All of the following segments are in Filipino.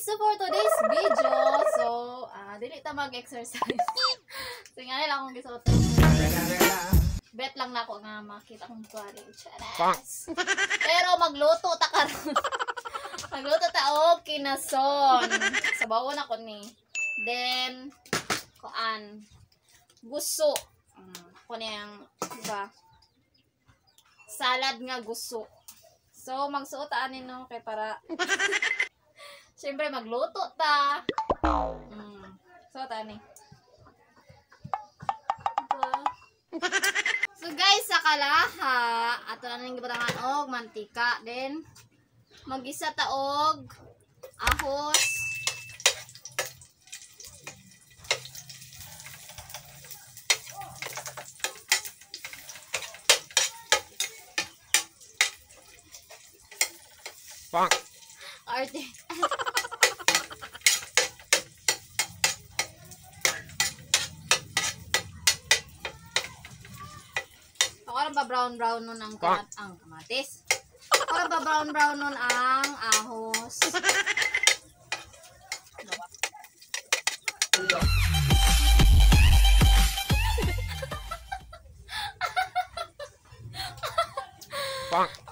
So for today's video, dili ta mag-exercise. So nga lang akong gisuot. Bet lang na ako nga makita kong body. Charas. Pero magluto ta karon. Magluto ta og kinason. Sabawon ako ni. Then guso. Ako na yung, diba? Salad nga guso. So, magsuot ani no kay para siyempre magluto ta. So, tani. So, guys, sa kalaha, ato na ning gibutangan og mantika. Then, mag-isa ta og ahos. Arte. Ako ba brown nun ang kamatis? Ako ba brown nun ang ahos?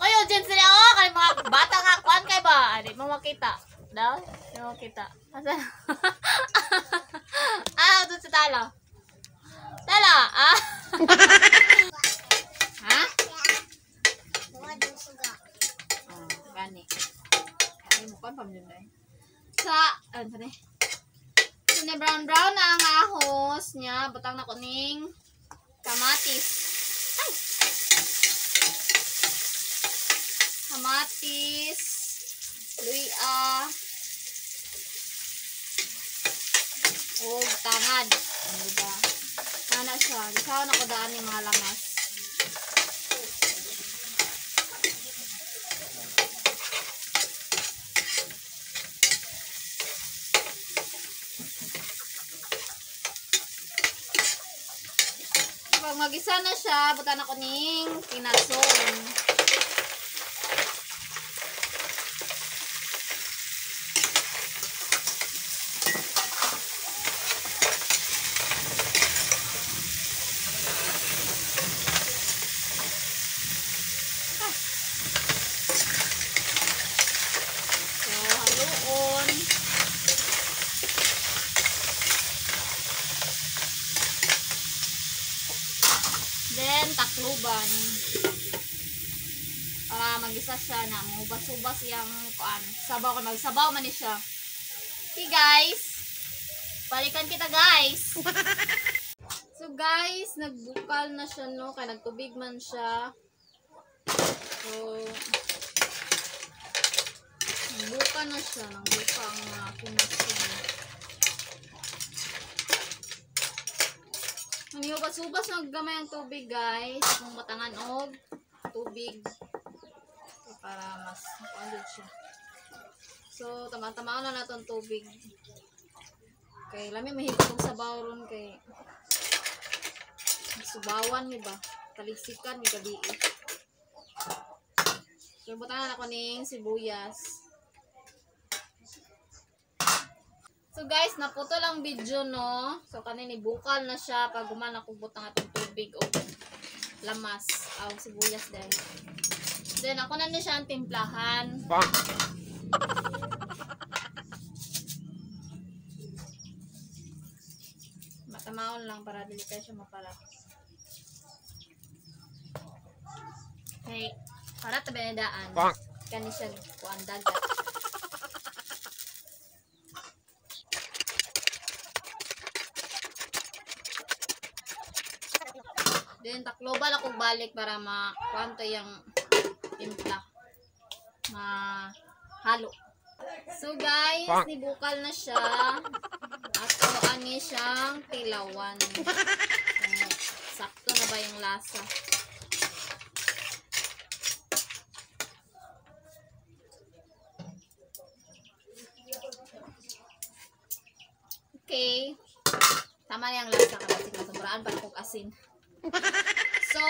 Kayo dyan sila kay mga bata nga kuan kay ba? Di mo makita. Daw? Di mo makita. Asa? Doon sa tala. Tala, Ha? Gani. Kaya mo kuan pamilya. Ano ni? Brown na ang ahos niya. Butang na kuning kamatis. Kamatis, luya, o tangad. Ano ba? Sana siya. Isaw na ko daan yung mga lamas. Pag mag-isa na siya, buta na ko ning kinason. Then, takluban. Para mag-isa siya na mubas-ubas yung kuan. Sabaw ko. Magsabaw man siya. Okay, guys. Balikan kita, guys. So, guys, nagbukal na siya, no? Kaya nagtubig man siya. So, nagbuka na siya. Nagbuka ang kinasin. Maniyubas-ubas naggamay ang tubig, guys. Kung matangan og tubig. So, para mas makuandod siya. So, tama-tama na natin tubig. Okay, lami mahigit kong sabaw ron kay subawan ni ba? Talisikan ni gabi. So, butangan ako ning sibuyas. So guys, naputo lang video, no? So kanini bukal na siya pag guman ako butang atong tubig o lamas o sibuyas dahil. Then ako na siya ang timplahan. Matamaon lang para dili tayo siya mapalat. Okay, para tabi na daan. Kani siya kuan dagat. Then, taklobal ako balik para ma-kwanto yung timpla. Ma-halo. So, guys, nibukal na siya. Ato, ani siyang tilawan. So, sakto na ba yung lasa? Okay. Tama na yung lasa kasi masumbraan pa kong asin. So,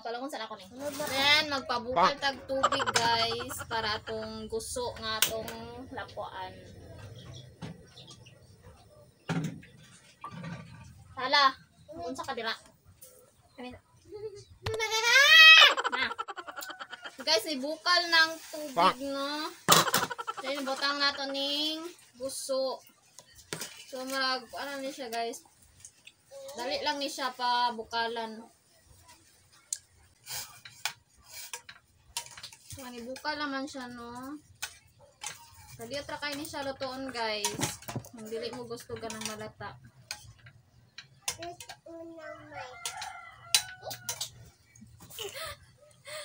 palungon sa ako ni. Then, magpabukal tag tubig, guys, para atong guso nga atong lapuan. Hala, unsa ka dira? Na. So guys, ibukal ng tubig, no? Then, butang nato ning guso. So, ano ni siya, guys? Dali lang ni siya pa bukalan. So, ibukal naman siya, no? Kadi atra kay ni siya lutoon, guys. Kung dili mo gusto ganang malata.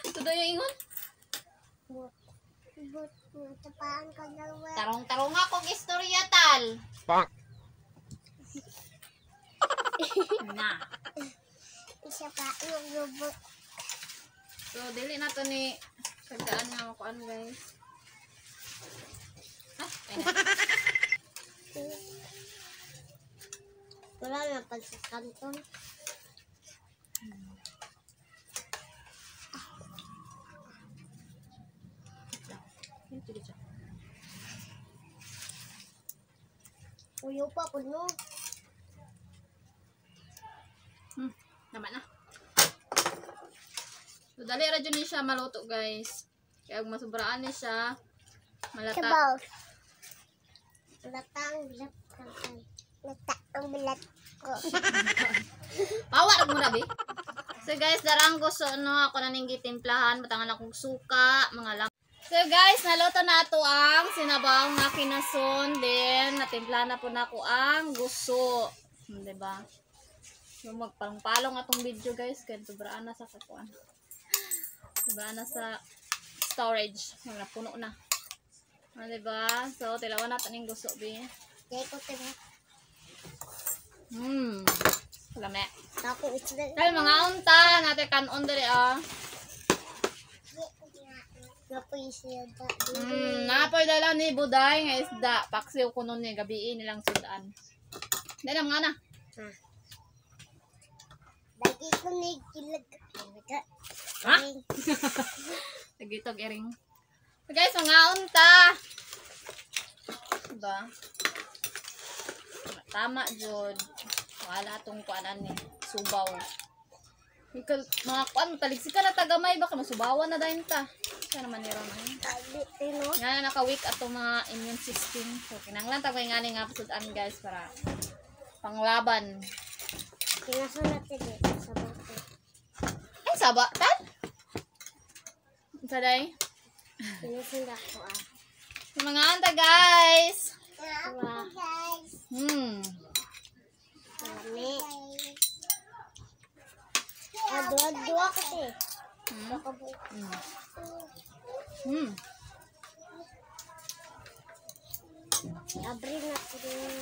Ito daw yung ingon? Tarong-tarong akong istorya, tal. Na. Isa pa yung robot. So, dili na to ni kagdaan nga ako, guys. Ayun na. Wala na pag sa kantong. Uyo pa po no. Naman na. So, dali ra dyan ni siya maluto, guys. Kaya kung masubraan ni siya, malata. Sabaw. Latang bilat. Latang bilat ko. Pawar mo na, be. So, guys, darang gusto, no, ako na ning gitimplahan. Batangan akong suka, mga lam. So, guys, naluto na ito ang sinabaw nga kinason. Then, natimplahan na po na ako ang gusto. Diba? Yung magpalong-palong atong video, guys. Kaya sobraan na sa kakuan. Sobraan na sa storage. Puno na. Diba? So, tilawan natin yung gusto, be. Kaya ko tira. Lame. Ako isda. Kaya mga unta, natin kanon dali, Napoy siya da. Napoy dala ni Buday nga isda. Paksiw ko nun ni gabiin nilang sudan. Dali na mga na. Lagi ko nagilag. Ha? Nagitog iring. So guys, mga unta. Diba? Tama, Jod. Wala itong kuanan ni subaw. Mga kuan, taligsik ka na tagamay. Baka masubawan na dahil ta. Kaya naman nira na yun. Nga na naka-weak atong mga immune system. So, kinanglan tagay nga ni nga pasudan, guys, para panglaban. Kinasunat din sa bote. Ay, saba, tan? Saday? Kinasunat ko Yung mga anta, guys. guys. Marami. Dua-dua kasi. Abri na ko rin.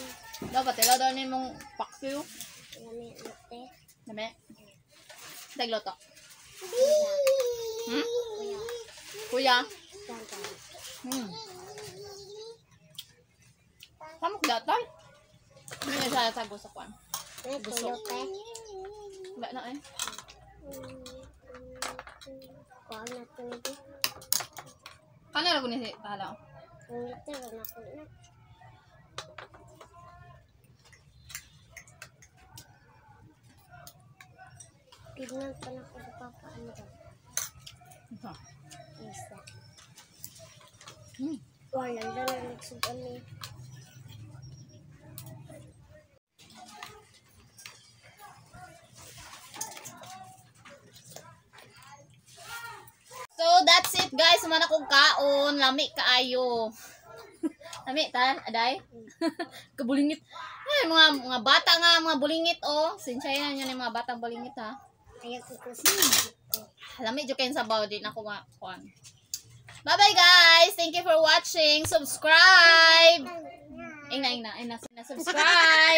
Dapat, ilaw daw ni mong paksiw. Marami natin. Dami. Dagloto. Kuya. Samok datay. Hindi na siya sa gusto ko. Gusto. Wala na eh. Kuha natin ito. Kanila ko ni si Tala. Ito na ko na. Tignan pa na ko sa papaano daw. Ito. Isa. Wala na nagsudan ni. So, that's it, guys. Sumana kong kaon. Lami kaayo. Lami, tan? Aday? Kabulingit. Ay, mga bata nga, mga bulingit, oh. Sinsyayan nyo yung mga batang bulingit, ha. Ayaw ko kasi. Lami, dyo kayo sa baw din ako nga. Bye-bye, guys. Thank you for watching. Subscribe. Ina. Subscribe.